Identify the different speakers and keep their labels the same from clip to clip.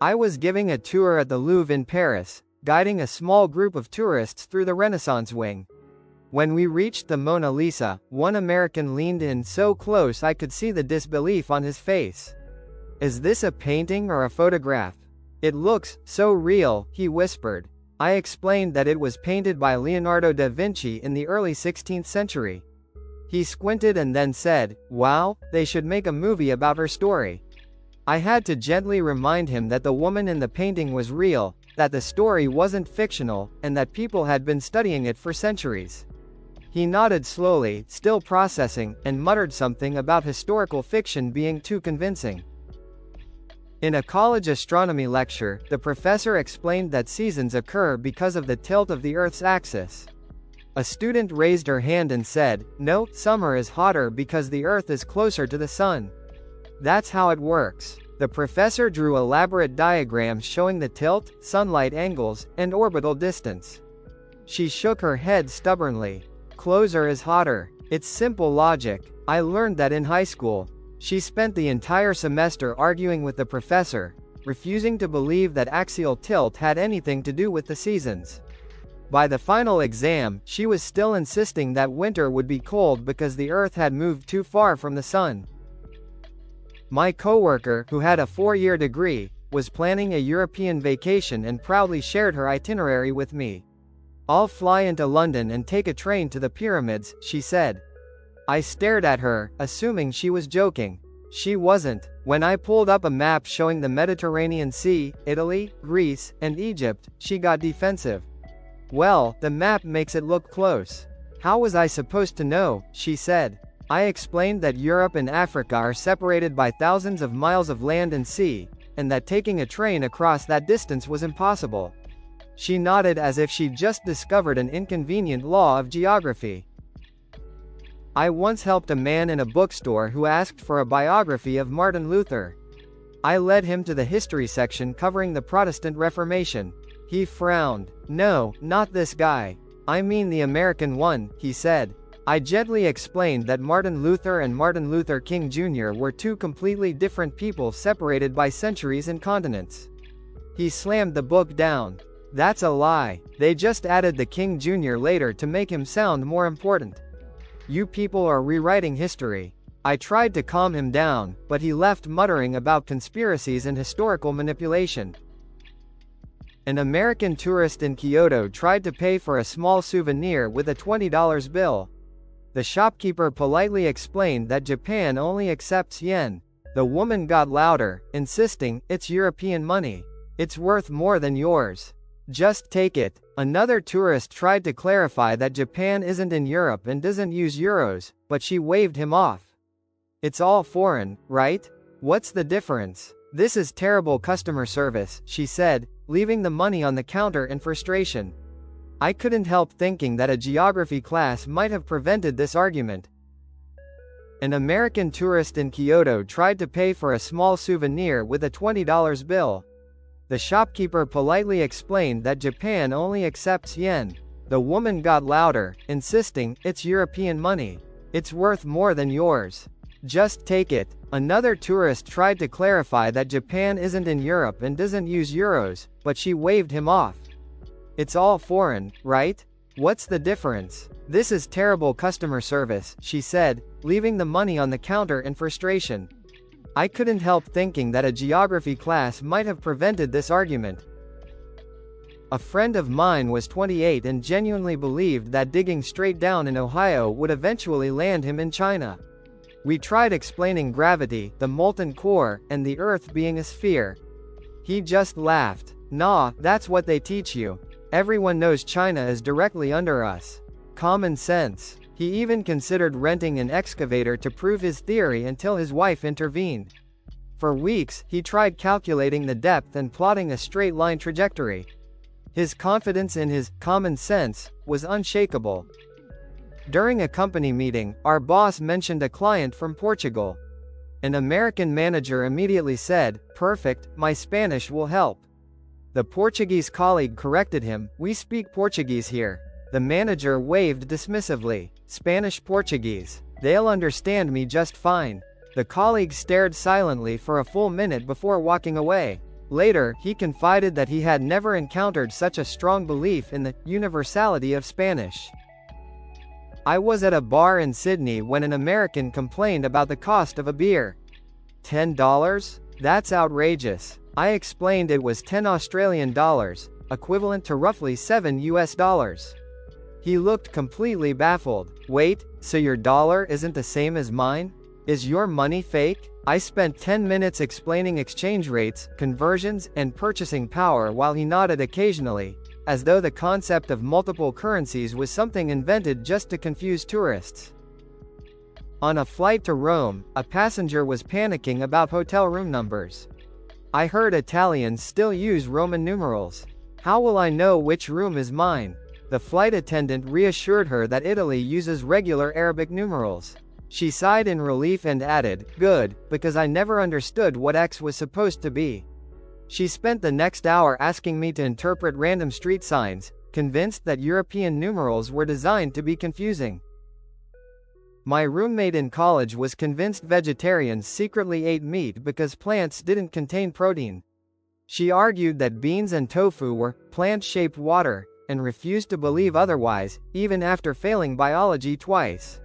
Speaker 1: I was giving a tour at the Louvre in Paris, guiding a small group of tourists through the Renaissance wing. When we reached the Mona Lisa, one American leaned in so close I could see the disbelief on his face. "Is this a painting or a photograph? It looks so real," he whispered. I explained that it was painted by Leonardo da Vinci in the early 16th century. He squinted and then said, "Wow, they should make a movie about her story." I had to gently remind him that the woman in the painting was real, that the story wasn't fictional, and that people had been studying it for centuries. He nodded slowly, still processing, and muttered something about historical fiction being too convincing. In a college astronomy lecture, the professor explained that seasons occur because of the tilt of the Earth's axis. A student raised her hand and said, "No, summer is hotter because the Earth is closer to the sun. That's how it works." The professor drew elaborate diagrams showing the tilt, sunlight angles, and orbital distance. She shook her head stubbornly. "Closer is hotter. It's simple logic. I learned that in high school." She spent the entire semester arguing with the professor, refusing to believe that axial tilt had anything to do with the seasons. By the final exam, she was still insisting that winter would be cold because the Earth had moved too far from the sun. My coworker, who had a 4-year degree, was planning a European vacation and proudly shared her itinerary with me. "I'll fly into London and take a train to the pyramids," she said. I stared at her, assuming she was joking. She wasn't. When I pulled up a map showing the Mediterranean Sea, Italy, Greece, and Egypt, she got defensive. "Well, the map makes it look close." "How was I supposed to know?" she said. I explained that Europe and Africa are separated by thousands of miles of land and sea, and that taking a train across that distance was impossible. She nodded as if she'd just discovered an inconvenient law of geography. I once helped a man in a bookstore who asked for a biography of Martin Luther. I led him to the history section covering the Protestant Reformation. He frowned. "No, not this guy. I mean the American one," he said. I gently explained that Martin Luther and Martin Luther King Jr. were two completely different people separated by centuries and continents. He slammed the book down. "That's a lie. They just added the King Jr. later to make him sound more important. You people are rewriting history." I tried to calm him down, but he left muttering about conspiracies and historical manipulation. An American tourist in Kyoto tried to pay for a small souvenir with a $20 bill. The shopkeeper politely explained that Japan only accepts yen. The woman got louder, insisting, "It's European money. It's worth more than yours. Just take it." Another tourist tried to clarify that Japan isn't in Europe and doesn't use euros, but she waved him off. "It's all foreign, right? What's the difference?" "This is terrible customer service," she said, leaving the money on the counter in frustration. I couldn't help thinking that a geography class might have prevented this argument. An American tourist in Kyoto tried to pay for a small souvenir with a $20 bill. The shopkeeper politely explained that Japan only accepts yen. The woman got louder, insisting, "It's European money. It's worth more than yours. Just take it." Another tourist tried to clarify that Japan isn't in Europe and doesn't use euros, but she waved him off. "It's all foreign, right? What's the difference?" "This is terrible customer service," she said, leaving the money on the counter in frustration. I couldn't help thinking that a geography class might have prevented this argument. A friend of mine was 28 and genuinely believed that digging straight down in Ohio would eventually land him in China. We tried explaining gravity, the molten core, and the Earth being a sphere. He just laughed. "Nah, that's what they teach you. Everyone knows China is directly under us. Common sense." He even considered renting an excavator to prove his theory until his wife intervened. For weeks, he tried calculating the depth and plotting a straight line trajectory. His confidence in his common sense was unshakable. During a company meeting, our boss mentioned a client from Portugal. An American manager immediately said, "Perfect, my Spanish will help." The Portuguese colleague corrected him, "We speak Portuguese here." The manager waved dismissively. "Spanish Portuguese. They'll understand me just fine." The colleague stared silently for a full minute before walking away. Later, he confided that he had never encountered such a strong belief in the universality of Spanish. I was at a bar in Sydney when an American complained about the cost of a beer. $10? That's outrageous. I explained it was 10 Australian dollars, equivalent to roughly $7 US. He looked completely baffled. Wait, so your dollar isn't the same as mine? Is your money fake? I spent 10 minutes explaining exchange rates, conversions, and purchasing power while he nodded occasionally, as though the concept of multiple currencies was something invented just to confuse tourists. On a flight to Rome, a passenger was panicking about hotel room numbers. I heard Italians still use Roman numerals. How will I know which room is mine? The flight attendant reassured her that Italy uses regular Arabic numerals. She sighed in relief and added, "Good, because I never understood what X was supposed to be." She spent the next hour asking me to interpret random street signs, convinced that European numerals were designed to be confusing. My roommate in college was convinced vegetarians secretly ate meat because plants didn't contain protein. She argued that beans and tofu were plant-shaped water, and refused to believe otherwise, even after failing biology twice.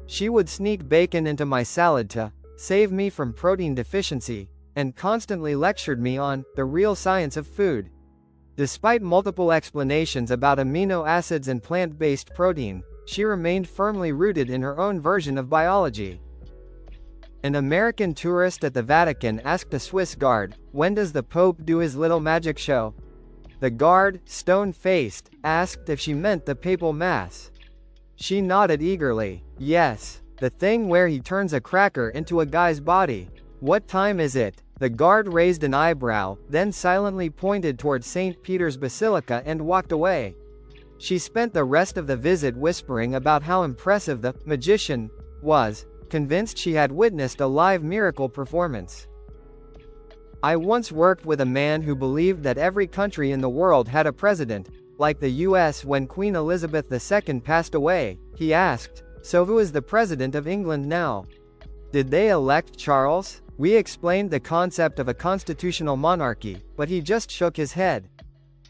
Speaker 1: She would sneak bacon into my salad to save me from protein deficiency, and constantly lectured me on the real science of food. Despite multiple explanations about amino acids and plant-based protein, she remained firmly rooted in her own version of biology. An American tourist at the Vatican asked a Swiss guard, "When does the Pope do his little magic show?" The guard, stone-faced, asked if she meant the papal mass. She nodded eagerly. "Yes, the thing where he turns a cracker into a guy's body." "What time is it?" The guard raised an eyebrow, then silently pointed toward St. Peter's Basilica and walked away. She spent the rest of the visit whispering about how impressive the magician was, convinced she had witnessed a live miracle performance. I once worked with a man who believed that every country in the world had a president, like the US when Queen Elizabeth II passed away. He asked, "So who is the president of England now? Did they elect Charles?" We explained the concept of a constitutional monarchy, but he just shook his head.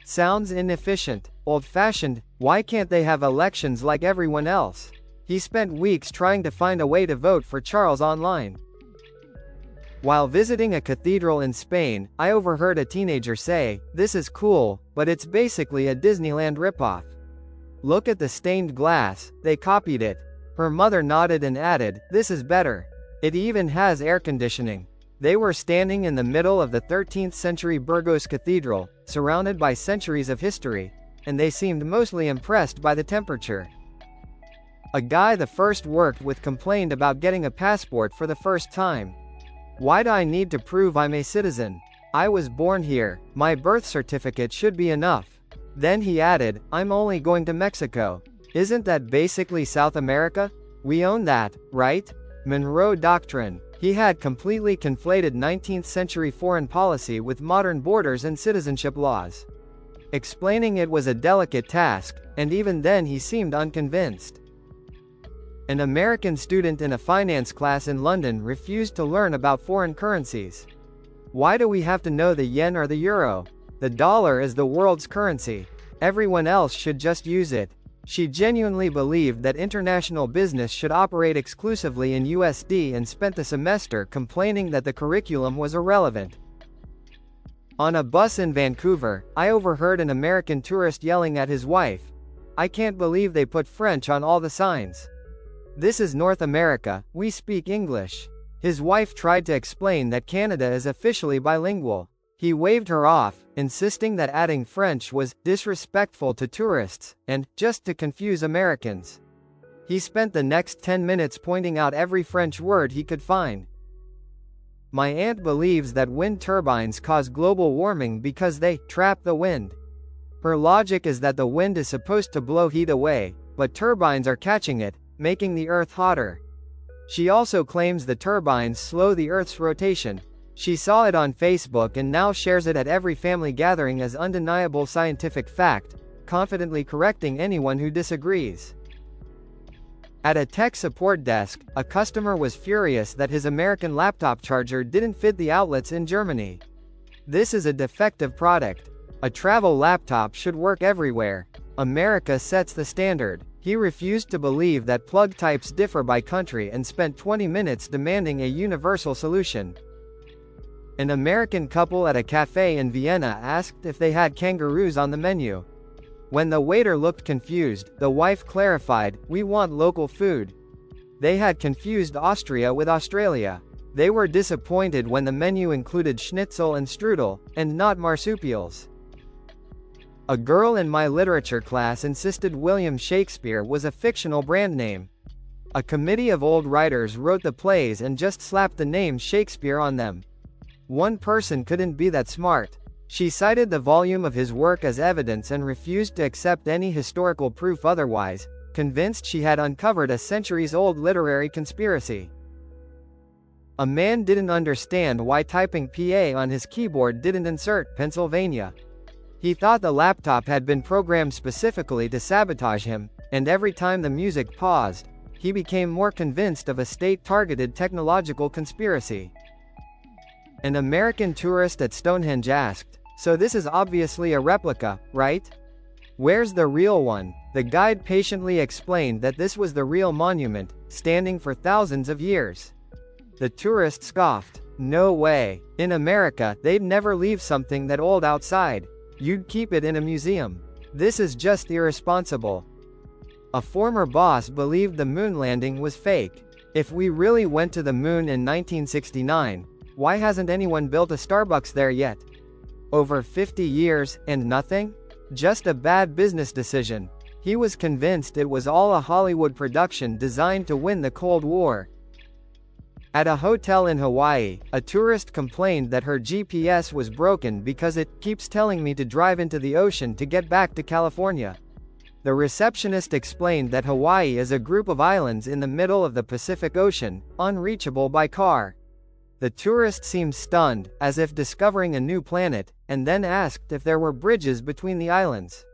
Speaker 1: "Sounds inefficient, old-fashioned, why can't they have elections like everyone else?" He spent weeks trying to find a way to vote for Charles online. While visiting a cathedral in Spain, I overheard a teenager say, "This is cool, but it's basically a Disneyland ripoff. Look at the stained glass, they copied it." Her mother nodded and added, "This is better. It even has air conditioning." They were standing in the middle of the 13th century Burgos Cathedral, surrounded by centuries of history, and they seemed mostly impressed by the temperature. A guy the first worked with complained about getting a passport for the first time. "Why do I need to prove I'm a citizen? I was born here, my birth certificate should be enough." Then he added, "I'm only going to Mexico. Isn't that basically South America? We own that, right?" Monroe Doctrine. He had completely conflated 19th century foreign policy with modern borders and citizenship laws. Explaining it was a delicate task, and even then he seemed unconvinced. An American student in a finance class in London refused to learn about foreign currencies. "Why do we have to know the yen or the euro? The dollar is the world's currency. Everyone else should just use it." She genuinely believed that international business should operate exclusively in USD and spent the semester complaining that the curriculum was irrelevant. On a bus in Vancouver, I overheard an American tourist yelling at his wife, "I can't believe they put French on all the signs. This is North America, we speak English." His wife tried to explain that Canada is officially bilingual. He waved her off, insisting that adding French was disrespectful to tourists, and just to confuse Americans. He spent the next 10 minutes pointing out every French word he could find. My aunt believes that wind turbines cause global warming because they trap the wind. Her logic is that the wind is supposed to blow heat away, but turbines are catching it, making the Earth hotter. She also claims the turbines slow the Earth's rotation. She saw it on Facebook and now shares it at every family gathering as undeniable scientific fact, confidently correcting anyone who disagrees. At a tech support desk, a customer was furious that his American laptop charger didn't fit the outlets in Germany. This is a defective product. A travel laptop should work everywhere. America sets the standard. He refused to believe that plug types differ by country and spent 20 minutes demanding a universal solution. An American couple at a cafe in Vienna asked if they had kangaroos on the menu. When the waiter looked confused, the wife clarified, "We want local food." They had confused Austria with Australia. They were disappointed when the menu included schnitzel and strudel, and not marsupials. A girl in my literature class insisted William Shakespeare was a fictional brand name. A committee of old writers wrote the plays and just slapped the name Shakespeare on them. One person couldn't be that smart. She cited the volume of his work as evidence and refused to accept any historical proof otherwise, convinced she had uncovered a centuries-old literary conspiracy. A man didn't understand why typing PA on his keyboard didn't insert Pennsylvania. He thought the laptop had been programmed specifically to sabotage him, and every time the music paused, he became more convinced of a state-targeted technological conspiracy. An American tourist at Stonehenge asked, "So this is obviously a replica, right? Where's the real one?" The guide patiently explained that this was the real monument, standing for thousands of years. The tourist scoffed. "No way. In America, they'd never leave something that old outside. You'd keep it in a museum. This is just irresponsible." A former boss believed the moon landing was fake. If we really went to the moon in 1969, why hasn't anyone built a Starbucks there yet? Over 50 years, and nothing? Just a bad business decision. He was convinced it was all a Hollywood production designed to win the Cold War. At a hotel in Hawaii, a tourist complained that her GPS was broken because it keeps telling me to drive into the ocean to get back to California. The receptionist explained that Hawaii is a group of islands in the middle of the Pacific Ocean, unreachable by car. The tourist seemed stunned, as if discovering a new planet, and then asked if there were bridges between the islands.